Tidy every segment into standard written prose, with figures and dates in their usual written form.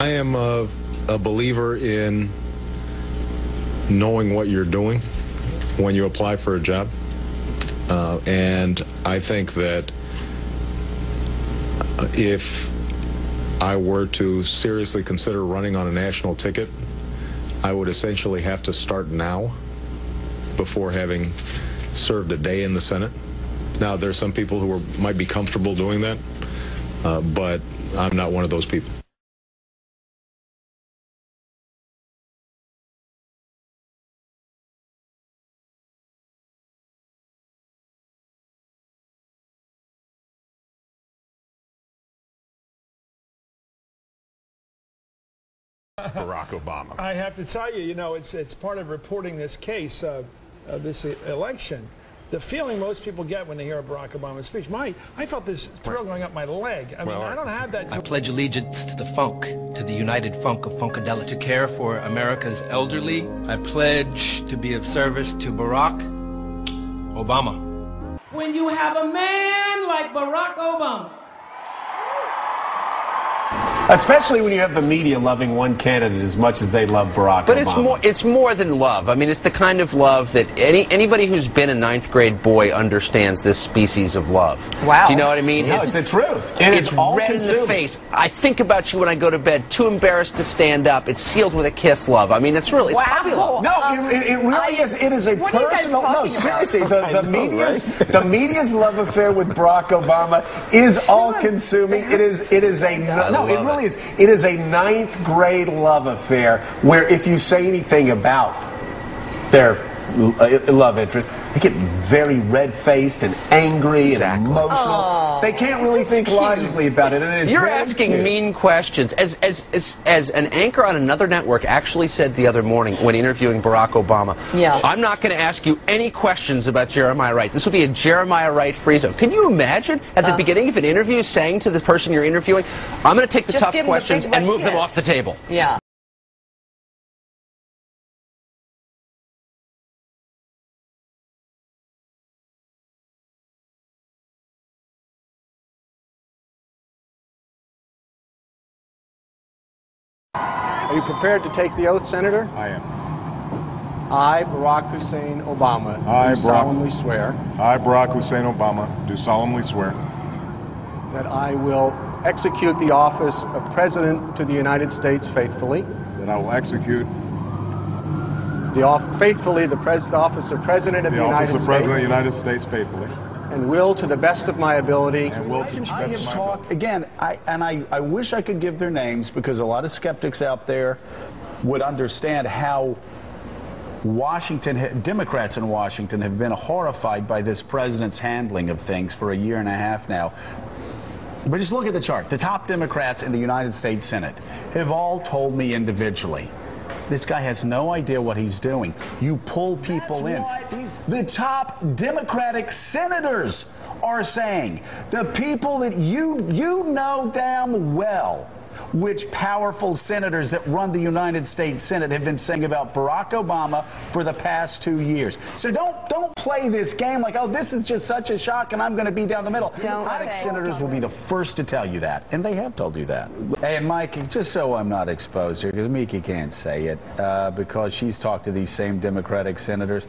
I am a believer in knowing what you're doing when you apply for a job. And I think that if I were to seriously consider running on a national ticket, I would essentially have to start now before having served a day in the Senate. Now, there's some people who might be comfortable doing that, but I'm not one of those people. Barack Obama. I have to tell you, it's part of reporting this case, this election. The feeling most people get when they hear a Barack Obama speech, I felt this thrill going up my leg. I mean, I don't have that. I pledge allegiance to the funk, to the united funk of Funkadelic. To care for America's elderly, I pledge to be of service to Barack Obama. When you have a man like Barack Obama, especially when you have the media loving one candidate as much as they love Barack Obama. But it's more than love. I mean, it's the kind of love that anybody who's been a ninth grade boy understands this species of love. Wow. Do you know what I mean? No, it's the truth. It's all red consuming. in the face. I think about you when I go to bed, too embarrassed to stand up. It's sealed with a kiss, love. I mean, it's really, it's puppy love. No, it really is. It is a personal. No, seriously, the media's love affair with Barack Obama is all consuming. It is a it is a ninth grade love affair where if you say anything about their love interest, they get very red-faced and angry and emotional. Oh, they can't really think logically about it. And it is You're asking mean questions. As an anchor on another network actually said the other morning when interviewing Barack Obama, I'm not going to ask you any questions about Jeremiah Wright. This will be a Jeremiah Wright free zone. Can you imagine at the beginning of an interview saying to the person you're interviewing, I'm going to take the tough questions and move them off the table? Yeah. Are you prepared to take the oath, Senator? I am. I, Barack Hussein Obama, I, do solemnly swear. I, Barack Hussein Obama, do solemnly swear. That I will execute the office of President to the United States faithfully. That I will execute the office of President of the United States. The office of President of the United States faithfully. And will, to the best of my ability. And will, to the best of my ability. Talked again. I wish I could give their names because a lot of skeptics out there would understand how Democrats in Washington have been horrified by this president's handling of things for a year and a half now. But just look at the chart. The top Democrats in the United States Senate have all told me individually, this guy has no idea what he's doing. You pull people in. The top Democratic senators are saying, the people that you know damn well, which powerful senators that run the United States Senate have been saying about Barack Obama for the past 2 years. So don't play this game like, oh, this is just such a shock and I'm going to be down the middle. Democratic senators will be the first to tell you that, and they have told you that. And Mike, just so I'm not exposed here, because Miki can't say it, because she's talked to these same Democratic senators.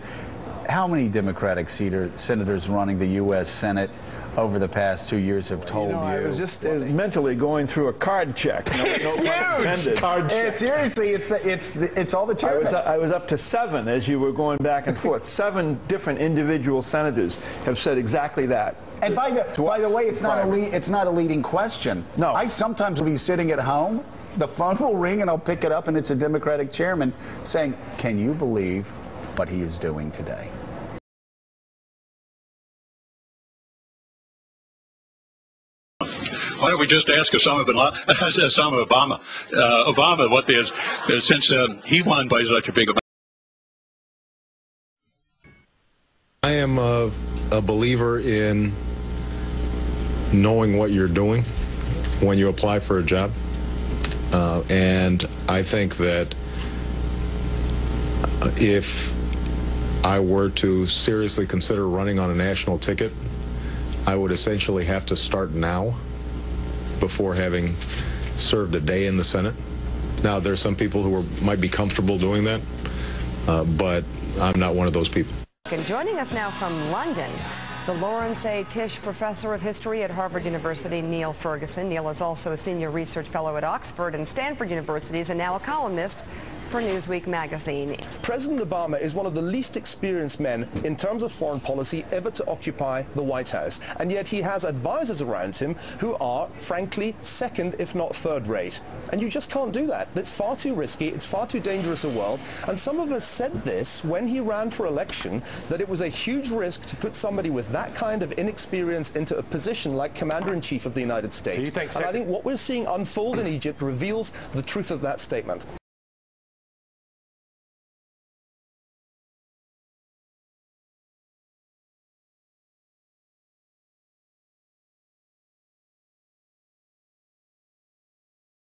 How many Democratic senators running the U.S. Senate over the past 2 years have told you? I was just mentally going through a card check. It's huge. Card check. Seriously, it's all the chairmen. I was up to 7 as you were going back and forth. 7 different individual senators have said exactly that. And by the way, it's not a leading question. No. I sometimes will be sitting at home, the phone will ring, and I'll pick it up, and it's a Democratic chairman saying, "Can you believe what he is doing today?" Why don't we just ask Osama Obama? Obama, what is since he won by such a big amount. I am a believer in knowing what you're doing when you apply for a job. And I think that if I were to seriously consider running on a national ticket, I would essentially have to start now before having served a day in the Senate. Now, there's some people who might be comfortable doing that, but I'm not one of those people. And joining us now from London, the Lawrence A. Tisch Professor of History at Harvard University, Neil Ferguson. Neil is also a Senior Research Fellow at Oxford and Stanford Universities and now a columnist for Newsweek magazine. President Obama is one of the least experienced men in terms of foreign policy ever to occupy the White House, and yet he has advisors around him who are, frankly, second if not third rate. And you just can't do that. That's far too risky, it's far too dangerous a world, and some of us said this when he ran for election, that it was a huge risk to put somebody with that kind of inexperience into a position like Commander-in-Chief of the United States. And I think what we're seeing unfold in Egypt reveals the truth of that statement.